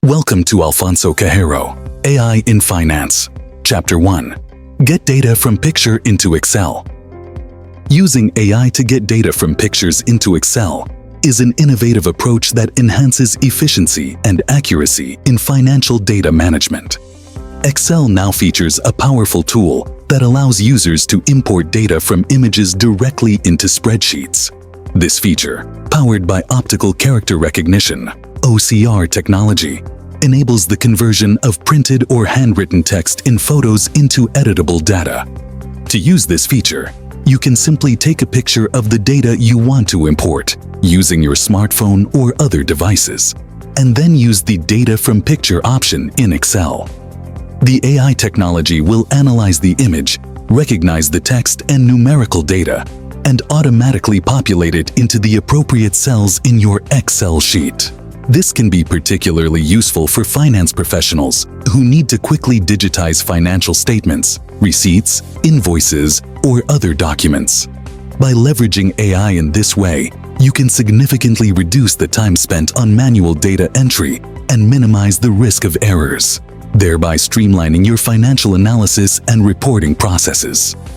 Welcome to Alfonso Cajero, AI in Finance. Chapter 1. Get data from picture into Excel. Using AI to get data from pictures into Excel is an innovative approach that enhances efficiency and accuracy in financial data management. Excel now features a powerful tool that allows users to import data from images directly into spreadsheets. This feature, powered by optical character recognition (OCR) technology, enables the conversion of printed or handwritten text in photos into editable data. To use this feature, you can simply take a picture of the data you want to import using your smartphone or other devices, and then use the Data from Picture option in Excel. The AI technology will analyze the image, recognize the text and numerical data, and automatically populate it into the appropriate cells in your Excel sheet. This can be particularly useful for finance professionals who need to quickly digitize financial statements, receipts, invoices, or other documents. By leveraging AI in this way, you can significantly reduce the time spent on manual data entry and minimize the risk of errors, thereby streamlining your financial analysis and reporting processes.